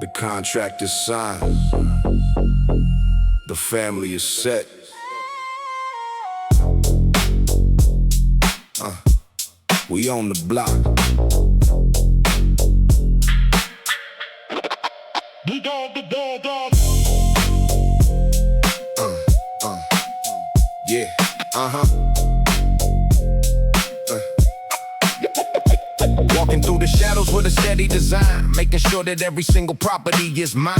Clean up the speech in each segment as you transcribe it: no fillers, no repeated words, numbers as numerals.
The contract is signed. The family is set. We on the block. Yeah, Walking through the shadows with a steady design, making sure that every single property is mine.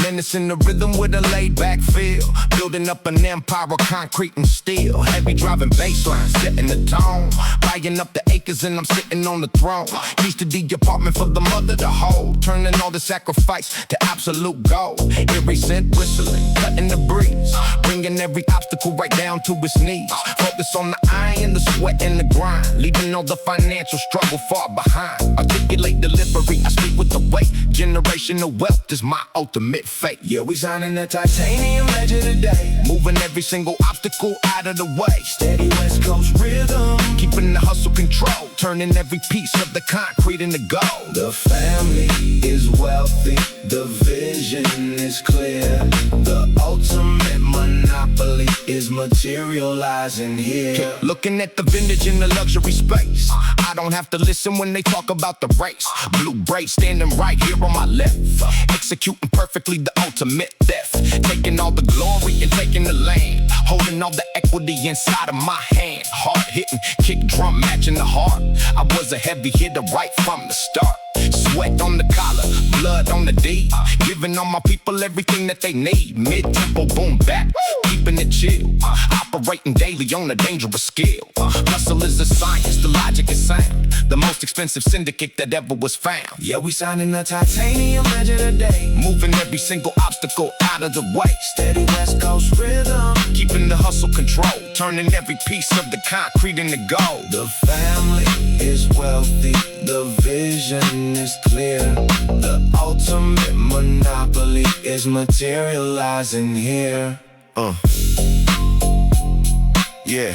Menacing the rhythm with a laid-back feel, building up an empire of concrete and steel. Heavy driving bass lines, setting the tone, buying up the acres and I'm sitting on the throne. Keys to the apartment for the mother to hold, turning all the sacrifice to absolute gold. Every scent whistling, cutting the breeze, bringing every obstacle right down to its knees. Focus on the iron, the sweat and the grind, leaving all the financial struggle far behind. Articulate delivery, I speak with the weight. Generational wealth is my ultimate fate. Yeah, we signing the titanium ledger today, moving every single obstacle out of the way. Steady West Coast rhythm, keeping the hustle control, turning every piece of the concrete into gold. The family is wealthy, the vision is clear. The ultimate monopoly is materializing here. Looking at the vintage in the luxury space, I don't have to listen when they talk about the race. Blue brace standing right here on my left, executing perfectly the ultimate theft. Taking all the glory and taking the land, holding all the equity inside of my hand. Hard hitting, kick drum matching the heart. I was a heavy hitter right from the start. Sweat on the collar, blood on the deed, giving all my people everything that they need. Mid-tempo boom back, keeping it chill, operating daily on a dangerous scale. Hustle is a science, the logic is sound, the most expensive syndicate that ever was found. Yeah, we signing the titanium ledger today, moving every single obstacle out of the way. Steady West Coast rhythm, keeping the hustle control, turning every piece of the concrete into gold. The family is wealthy, the vision is clear. The ultimate monopoly is materializing here. Yeah.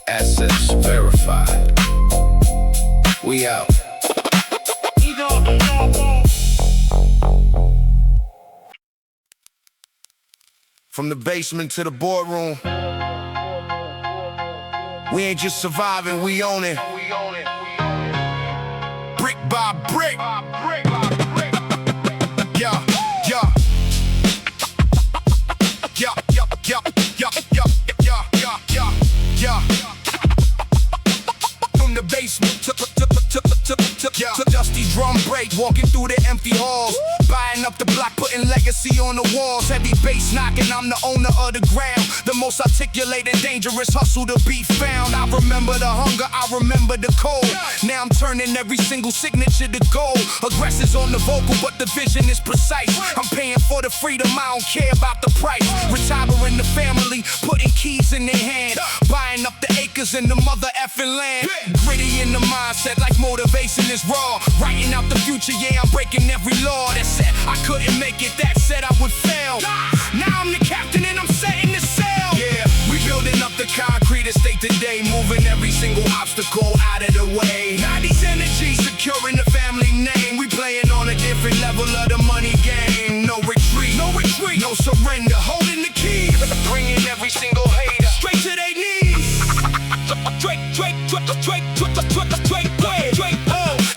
Assets verified. We out. From the basement to the boardroom, we ain't just surviving, we own it. Brick by brick. Yeah, yeah. Yeah, yeah, yeah, yeah, yeah, yeah, yeah, yeah, yeah. From the basement to dusty drum break, walking through the empty halls, buying up the block, putting legacy on the walls. Heavy bass knocking, I'm the owner of the ground, the most articulated, dangerous hustle to be found. I remember the hunger, I remember the cold. Now I'm turning every single signature to gold. Aggressors on the vocal, but the vision is precise. I'm paying for the freedom, I don't care about the price. Retiring the family, putting keys in their hand, buying up the acres in the mother effing land. Gritty in the mindset, like motivation is raw. Writing out the future, yeah, I'm breaking every law that said I couldn't make it, that said I would fail. Now I'm the captain and I'm setting the sail. Yeah, we building up the concrete estate today, moving every single obstacle out of the way. 90s energy, securing the family name. We playing on a different level of the money game. No retreat, no surrender, holding the key, bringing every single hater straight to their knees.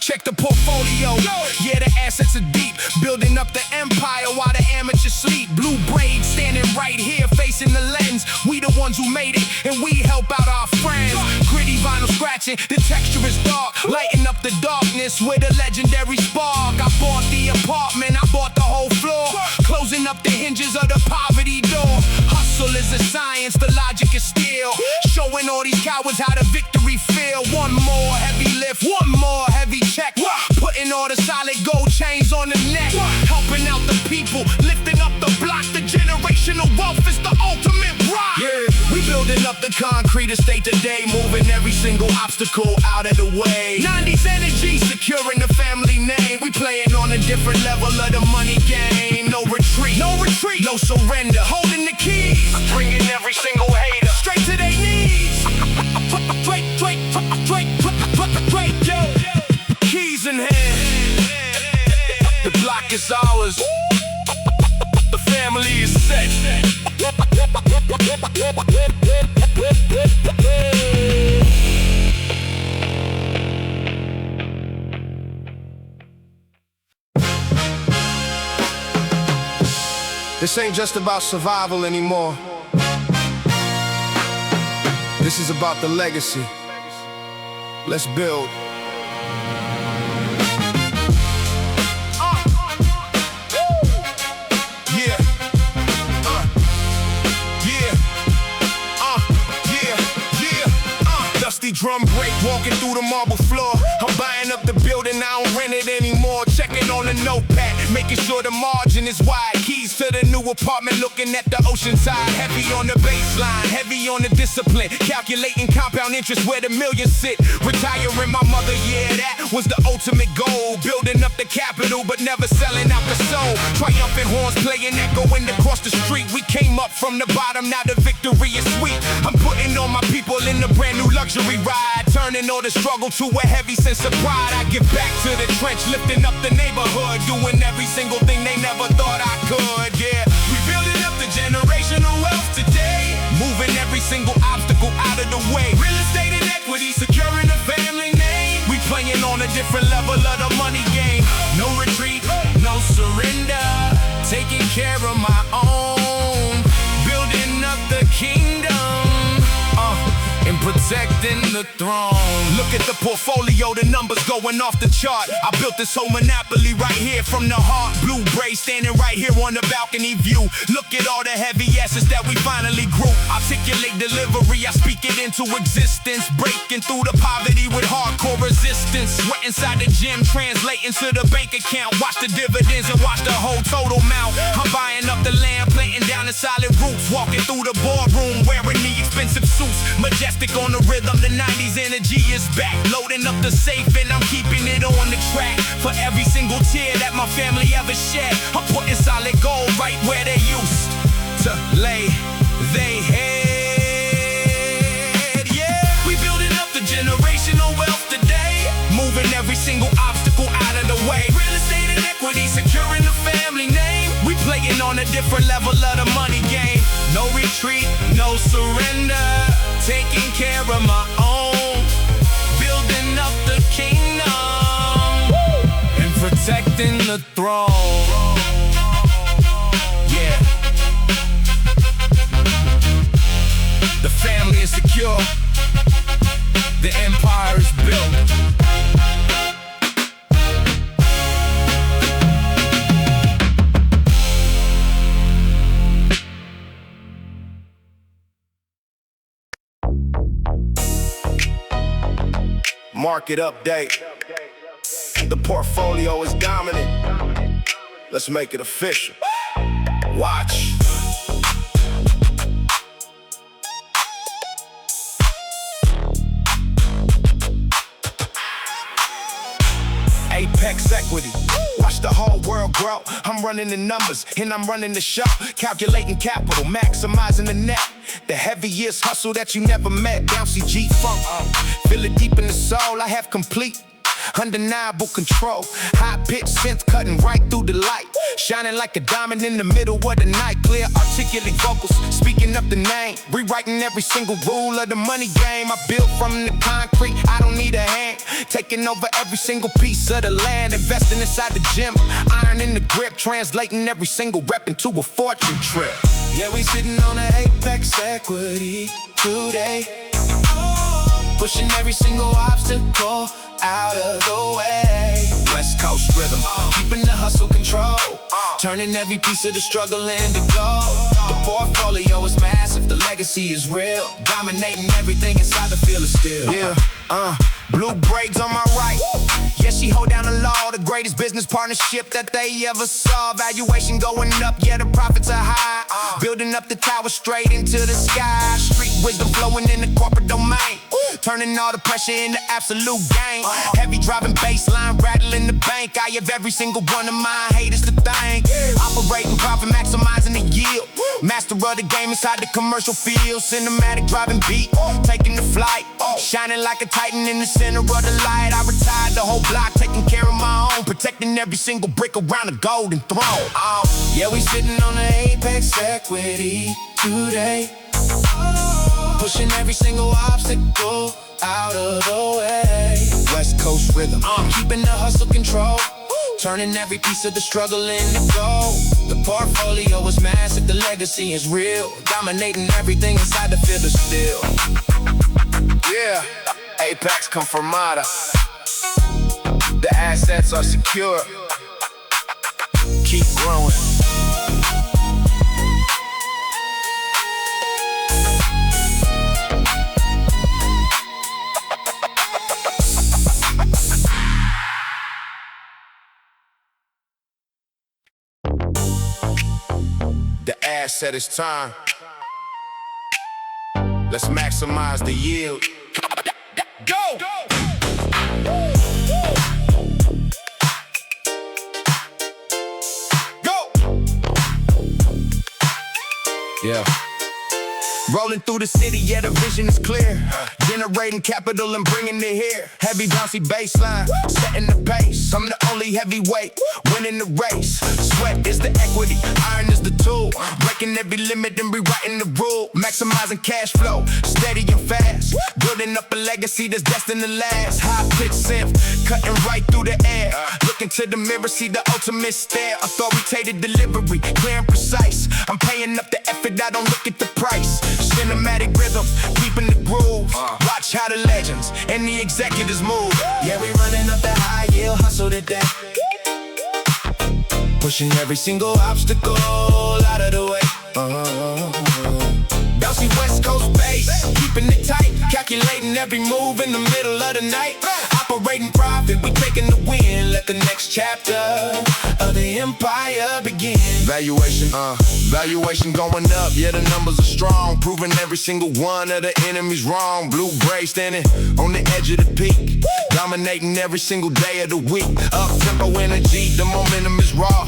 Check the portfolio, yeah, the assets are deep, building up the empire while the amateurs sleep. Blue braids standing right here facing the lens. We the ones who made it and we help out our friends. Gritty vinyl scratching, the texture is dark, lighting up the darkness with a legendary spark. I bought the apartment, I bought the whole floor, closing up the hinges of the poverty door. Hustle is a science, the logic is steel, showing all these cowards how the victory feel. One more heavy lift, one more heavy check, putting all the solid gold chains on the neck, helping out the people, lifting up the block. The generational wealth is the ultimate rock. Yeah, we building up the concrete estate today, moving every single obstacle out of the way. 90s energy, securing the family name. We playing on a different level of the money game. No retreat, no surrender, holding the keys, bringing every single hater straight to their knees. Straight, yo. work is ours. The family is set. This ain't just about survival anymore. This is about the legacy. Let's build. Drum break, walking through the marble floor. I'm buying up the building, I don't rent it anymore. Checking on the notepad, making sure the margin is wide. Keys to the new apartment, looking at the ocean side. Heavy on the baseline, heavy on the discipline. Calculating compound interest where the millions sit. Retiring my mother, yeah, that was the ultimate goal. Building up the capital, but never selling out the soul. Triumphant horns playing, echoing across the street. We came up from the bottom, now the victory is sweet. I'm putting all my people in the brand new luxury ride, turning all the struggle to a heavy sense of pride. I get back to the trench, lifting up the neighborhood, doing every single thing they never thought I could. Yeah, we building up the generational wealth today, moving every single obstacle out of the way. Real estate and equity, securing the family name. We playing on a different level of the money game. No retreat, no surrender, taking care of my own, building up the kingdom. And protecting the throne. Look at the portfolio, the numbers going off the chart. I built this whole monopoly right here from the heart. Blue Bray standing right here on the balcony view. Look at all the heavy assets that we finally grew. Articulate delivery, I speak it into existence. Breaking through the poverty with hardcore resistance. Sweat inside the gym, translating to the bank account. Watch the dividends and watch the whole total mount. I'm buying up the land, planting down the solid roots. Walking through the boardroom, wearing the expensive suits. Majestic on the rhythm, the 90s energy is back. Loading up the safe and I'm keeping it on the track. For every single tear that my family ever shed, I'm putting solid gold right where they used to lay they head. Yeah, we building up the generational wealth today, moving every single obstacle out of the way. Real estate and equity, securing the family name. We playing on a different level of the money game. No retreat, no surrender, taking care of my own, building up the kingdom, and protecting the throne. Yeah. The family is secure, the empire is built. Market update. The portfolio is dominant. Let's make it official. Watch. Apex equity. Watch the whole world grow. I'm running the numbers and I'm running the show. Calculating capital, maximizing the net. The heaviest hustle that you never met. Bouncy G-Funk, feel it deep in the soul. I have complete, undeniable control. High pitch synth cutting right through the light, shining like a diamond in the middle of the night. Clear articulate vocals, speaking up the name, rewriting every single rule of the money game. I built from the concrete, I don't need a hand. Taking over every single piece of the land, investing inside the gym, iron in the grip, translating every single rep into a fortune trip. Yeah, we sitting on an apex equity today, pushing every single obstacle out of the way. West Coast rhythm, keeping the hustle control, turning every piece of the struggle into gold. The portfolio is massive, the legacy is real, dominating everything inside the field of steel. Yeah, blue braids on my right. Yeah, she hold down the law, the greatest business partnership that they ever saw. Valuation going up, yeah, the profits are high. Building up the tower straight into the sky. Street wisdom flowing in the corporate domain, turning all the pressure into absolute gain. Heavy driving baseline, rattling the bank. I have every single one of my haters to thank. Operating profit, maximizing the yield. Master of the game inside the commercial field. Cinematic driving beat, taking the flight. Shining like a titan in the center of the light. I retired the whole block, taking care of my own. protecting every single brick around the golden throne. Yeah, we sitting on the apex equity today, pushing every single obstacle out of the way. West Coast rhythm, Keeping the hustle control, turning every piece of the struggle into gold. The portfolio is massive, the legacy is real, dominating everything inside the field of steel. yeah, Apex Conformata. The assets are secure. Keep growing. The asset is time. Let's maximize the yield. Go! Yeah. Rolling through the city, yeah, the vision is clear. Generating capital and bringing it here. Heavy bouncy baseline, setting the pace. I'm the only heavyweight, winning the race. Sweat is the equity, iron is the tool. Breaking every limit and rewriting the rule. Maximizing cash flow, steady and fast. Building up a legacy that's destined to last. High pitch synth, cutting right through the air. Looking to the mirror, see the ultimate stare. Authoritative delivery, clear and precise. I'm paying up the effort, I don't look at the price. Cinematic rhythm, keeping the groove. Watch how the legends and the executives move. Yeah, we running up the high yield hustle today, pushing every single obstacle out of the way. Bouncy West Coast bass, keeping it tight. Calculating every move in the middle of the night. Operating profit, we taking the win. Let the next chapter of the empire begin. Valuation going up, yeah, the numbers are strong. Proving every single one of the enemies wrong. Blue gray standing on the edge of the peak, dominating every single day of the week. Up tempo energy, the momentum is raw.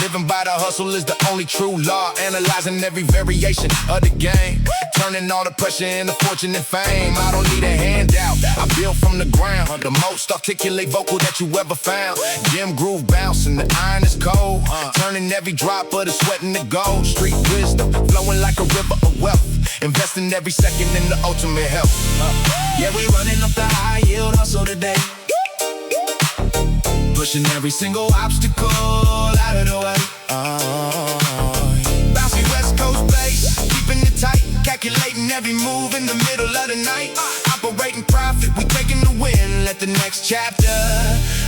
Living by the hustle is the only true law. Analyzing every variation of the game, turning all the pressure into fortune and fame. I don't need a handout, I build from the ground. The most articulate vocal that you ever found. Gym groove bouncing, the iron is cold. Turning every drop of the sweat into gold. Street wisdom, flowing like a river of wealth. Investing every second in the ultimate health. Yeah, we running up the high yield hustle today, pushing every single obstacle out of the way. Bouncy West Coast bass, keeping it tight. Calculating every move in the middle of the night. Operating profit, we taking the win. Let the next chapter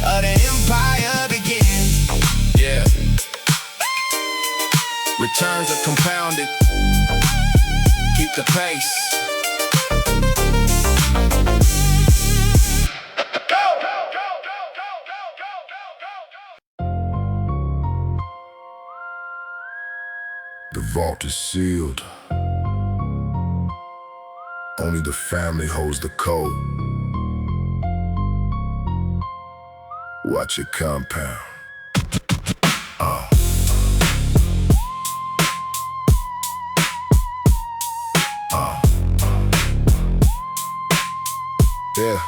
of the empire begin. Yeah. Returns are compounded. Keep the pace. The vault is sealed. Only the family holds the code. Watch it compound. Yeah.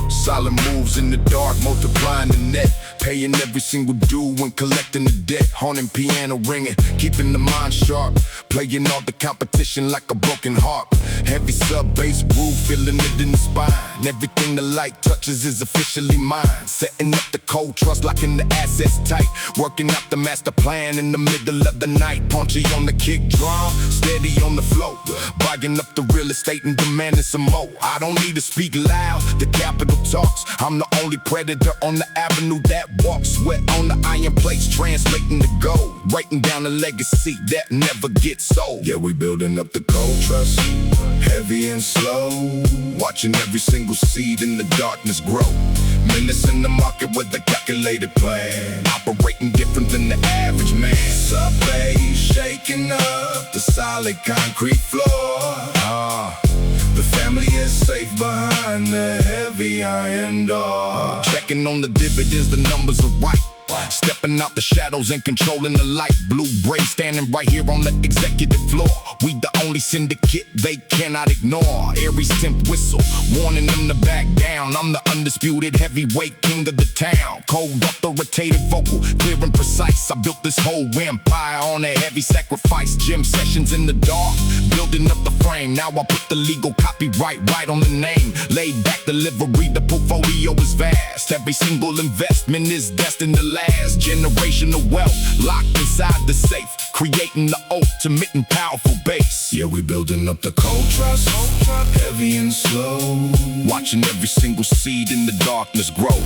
Solid moves in the dark, multiplying the net. Paying every single due when collecting the debt. Haunting piano ringing, keeping the mind sharp. Playing all the competition like a broken harp. Heavy sub-bass groove, feeling it in the spine. Everything the light touches is officially mine. Setting up the cold trust, locking the assets tight. Working out the master plan in the middle of the night. Punchy on the kick drum, steady on the flow. Buying up the real estate and demanding some more. I don't need to speak loud, the capital talks. I'm the only predator on the avenue that walks. Sweat on the iron plates, translating the gold. Writing down a legacy that never gets old. Yeah, we building up the cold trust, heavy and slow. Watching every single seed in the darkness grow. Menacing the market with a calculated plan. Operating different than the average man. Sub-bass shaking up the solid concrete floor. The family is safe behind the heavy iron door. Checking on the dividends, the numbers are right. Stepping out the shadows and controlling the light. Blue Bray standing right here on the executive floor. We the only syndicate they cannot ignore. Aries temp whistle, warning them to back down. I'm the undisputed heavyweight king of the town. Cold, authoritative, vocal, clear and precise. I built this whole empire on a heavy sacrifice. Gym sessions in the dark, building up the frame. Now I put the legal copyright right on the name. Laid back delivery, the portfolio is vast. Every single investment is destined to last. Generational wealth locked inside the safe, creating the ultimate and powerful base. Yeah, we building up the cold trust, heavy and slow. Watching every single seed in the darkness grow.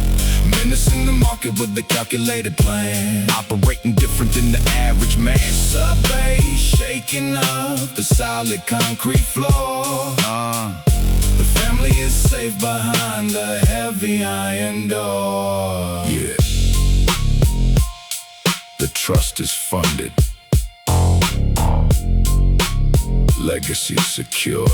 Menacing the market with the calculated plan. Operating different than the average man. Subbase shaking up the solid concrete floor. The family is safe behind the heavy iron door. Yeah. The trust is funded. Legacy secure.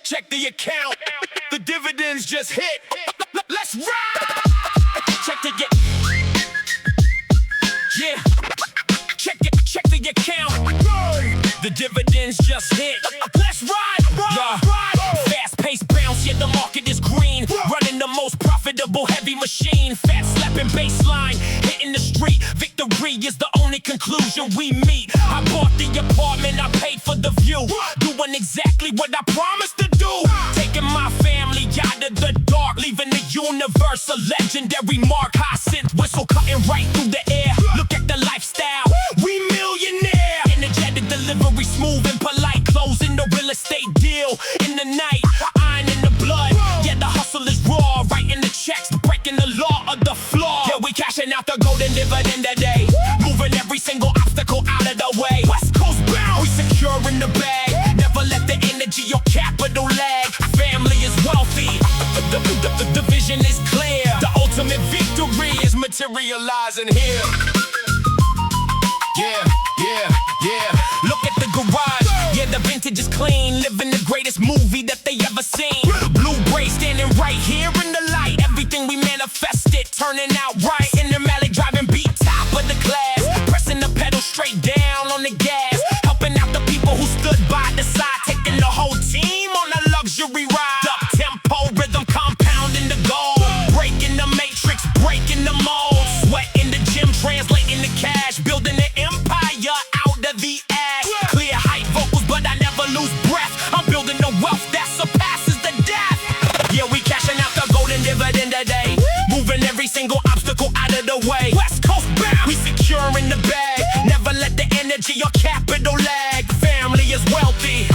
Check the account. The dividends just hit. Let's ride. Check the yeah. Check the account. The dividends just hit. Let's ride. Fast-paced bounce, yeah, the market is green. Running the most profitable heavy machine. Fat slapping baseline, hitting the street. Victory is the only conclusion we meet. I bought the apartment, I paid for the view. Doing exactly what I promised to do. Taking my family out of the dark, leaving the universe a legendary mark. High synth whistle cutting right through the air. Look at the lifestyle, we millionaire. Energetic delivery, smooth and polite. Closing the real estate deal in the night. Iron in the blood, yeah, the hustle is raw. Writing the checks, breaking the law of the floor. Yeah, we cashing out the golden dividend today. Moving every single obstacle out of the way. West Coast bound, we securing the bag. Never let the energy or capital lag. Family is wealthy, the vision is clear. The ultimate victory is materializing here. Yeah. Look at the garage, yeah, the vintage is clean. Living the greatest movie that they ever seen. Blue Bray standing right here in the light. Everything we manifested turning out right. In the alley driving beat top of the class. Pressing the pedal straight down on the gas. Helping out the people who stood by the side. Taking the whole team on a luxury ride. Up tempo, rhythm compounding the goal. Breaking the matrix, breaking the mold. Sweat in the gym, translating the cash. Building an empire out of the ash. Clear height vocals, but I never lose breath. I'm building the wealth that surpasses the death. Yeah, we cashing out the golden dividend today. Moving every single obstacle out of the way. West Coast bound, we securing the bag. Never let the energy or capital lag. Family is wealthy,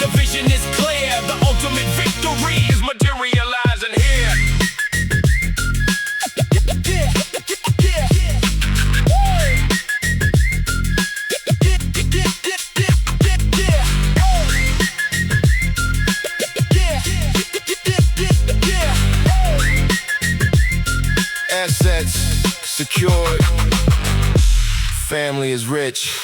the vision is clear. The ultimate victory is materializing here. Assets secured. Family is rich.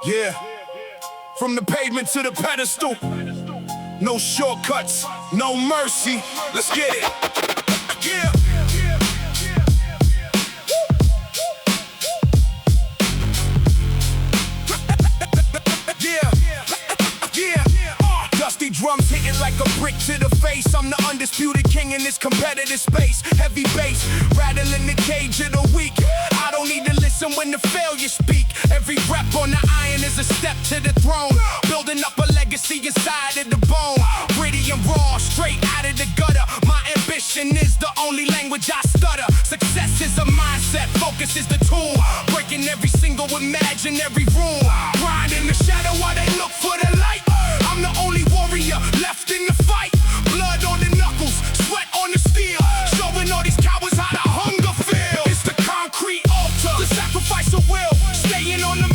Yeah. From the pavement to the pedestal. No shortcuts, no mercy. Let's get it. Yeah. Dusty drums hitting like a brick to the face. I'm the undisputed king in this competitive space. Heavy bass, rattling the cage of the weak. I don't need to listen when the failures speak. Every rep on the iron is a step to the throne. Building up a legacy inside of the bone. Gritty and raw, straight out of the gutter. My ambition is the only language I stutter. Success is a mindset, focus is the tool. Breaking every single imaginary rule. Grind in the shadow while they look for the light. I'm the only warrior left in the fight. Blood on the knuckles, sweat on the steel. Showing all these cowards how the hunger feel. It's the concrete altar, the sacrifice of will. Staying on the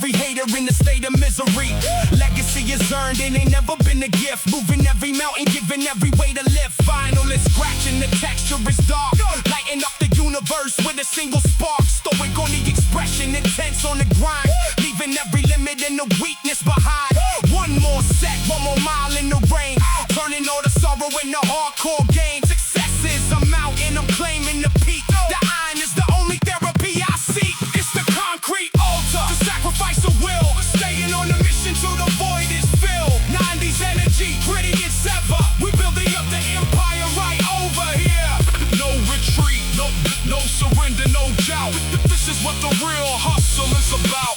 every hater in a state of misery. Legacy is earned, it ain't never been a gift. Moving every mountain, giving every way to live. Vinyl is scratching, the texture is dark. Lighting up the universe with a single spark. Stoic on the expression, intense on the grind. Leaving every limit and the weakness behind. One more set, one more mile in the rain. Turning all the sorrow into hardcore gain. Success is I'm out and I'm claiming the peak. The iron is the only therapy I seek. It's the concrete altar, the sacrifice of will. Staying on the mission till the void is filled. 90s energy, gritty as ever. We building up the empire right over here. No retreat, no surrender, no doubt. This is what the real hustle is about.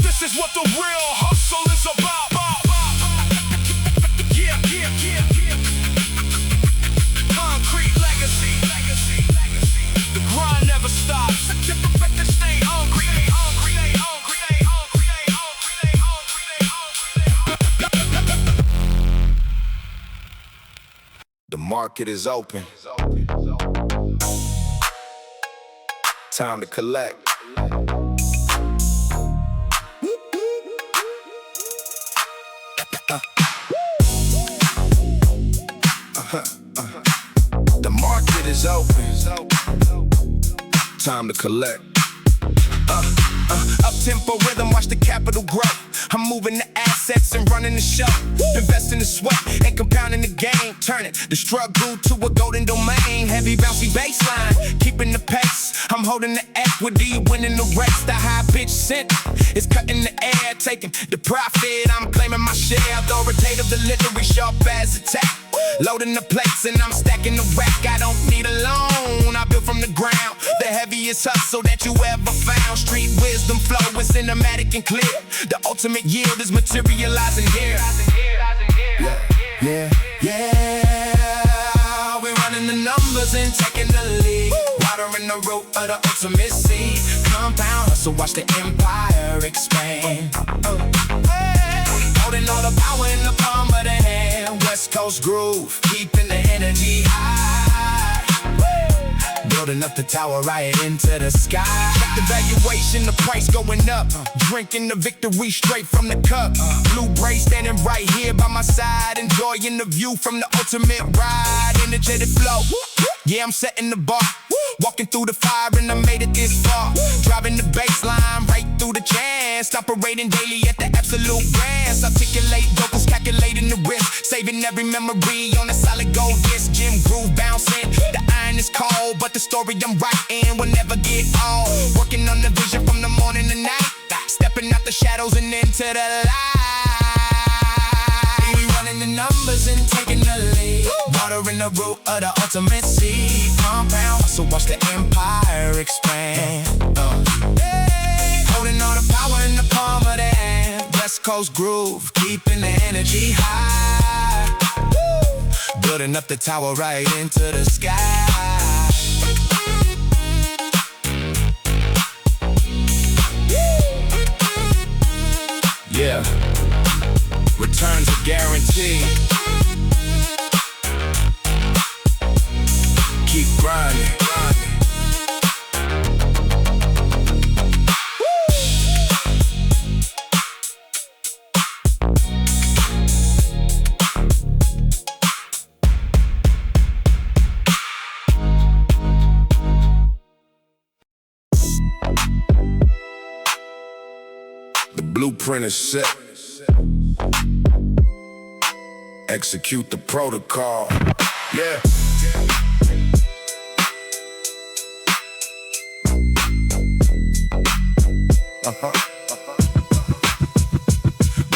This is what the real hustle is about. Yeah. Concrete legacy. The grind never stops. Stay hungry. The market is open. Time to collect. The market is open. Time to collect. Up-tempo rhythm, watch the capital grow. I'm moving the assets and running the show. Investing the sweat and compounding the game. Turning the struggle to a golden domain. Heavy bouncy baseline, keeping the pace. I'm holding the equity, winning the race. The high pitch scent is cutting the air, taking the profit. I'm claiming my share. Authoritative delivery, sharp as attack. Loading the plates and I'm stacking the rack. I don't need a loan, I built from the ground. The heaviest hustle that you ever found. Street wisdom flow is cinematic and clear. The ultimate yield is materializing here. Yeah. We're running the numbers and taking the lead. Watering the root of the ultimate seed. Compound hustle, watch the empire expand. Holding all the power in the palm of the hand. West Coast groove, keeping the energy high. Building up the tower right into the sky. Check the valuation, the price going up. Drinking the victory straight from the cup. Blue Bray standing right here by my side. Enjoying the view from the ultimate ride. Energetic flow, yeah, I'm setting the bar. Walking through the fire and I made it this far. Driving the baseline right through the chance. Operating daily at the absolute grants. Articulate vocals, calculating the risk. Saving every memory on a solid gold disc. Gym groove bouncing. The iron is cold, but the story I'm writing will never get old. Working on the vision from the morning to night. Stepping out the shadows and into the light. We running the numbers and taking the lead. Watering the root of the ultimate seed. Compound hustle, watch the empire expand. Holding all the power in the palm of the hand. West Coast groove, keeping the energy high. Building up the tower right into the sky. Yeah, returns are guaranteed. Keep grinding. The blueprint is set. Execute the protocol. Yeah.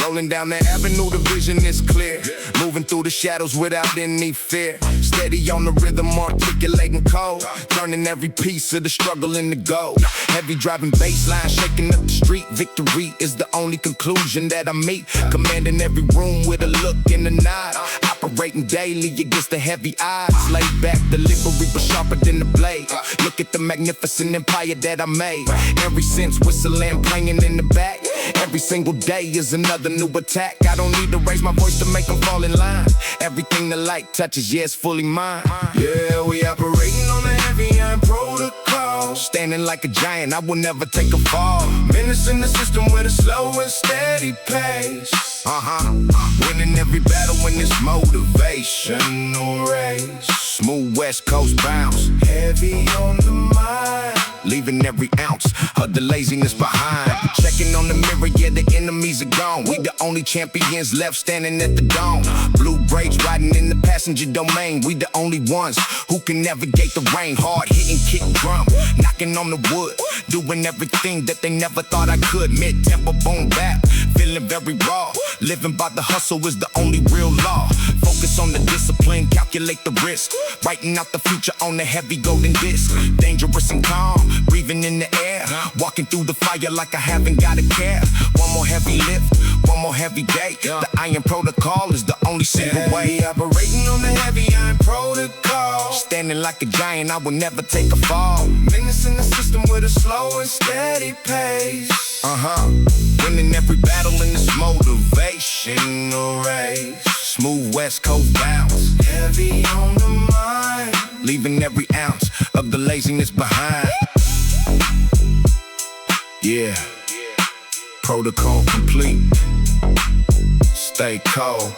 Rolling down the avenue, the vision is clear. Moving through the shadows without any fear. Steady on the rhythm, articulating code. Turning every piece of the struggle into gold. Heavy driving baseline, shaking up the street. Victory is the only conclusion that I meet. Commanding every room with a look and a nod. Operating daily against the heavy odds. Laid back, delivery was sharper than the blade. Look at the magnificent empire that I made. Every sense whistling, playing in the back. Every single day is another new attack. I don't need to raise my voice to make them fall in line. Everything the light touches, yeah, it's fully mine. Yeah, we operating on the heavy iron protocol. protocol. Standing like a giant, I will never take a fall. Menace in the system with a slow and steady pace. Winning every battle in this motivational race. Smooth West Coast bounce, heavy on the mind, leaving every ounce of the laziness behind. Checking on the mirror, yeah, the enemies are gone. We the only champions left standing at the dome. Blue brakes riding in the passenger domain. We the only ones who can navigate the rain. Hard hitting kick drum, knocking on the wood, doing everything that they never thought I could. Mid-tempo boom bap, feeling very raw. Living by the hustle is the only real law. Focus on the discipline, calculate the risk. Writing out the future on the heavy golden disc. Dangerous and calm, breathing in the air. Walking through the fire like I haven't got a care. One more heavy lift, one more heavy day. The iron protocol is the only single way. Operating on the heavy iron protocol. Standing like a giant, I will never take a fall. Menace in the system with a slow and steady pace. Winning every battle in this motivational race. Smooth West Coast bounce, heavy on the mind, leaving every ounce of the laziness behind. Yeah, protocol complete. Stay cold.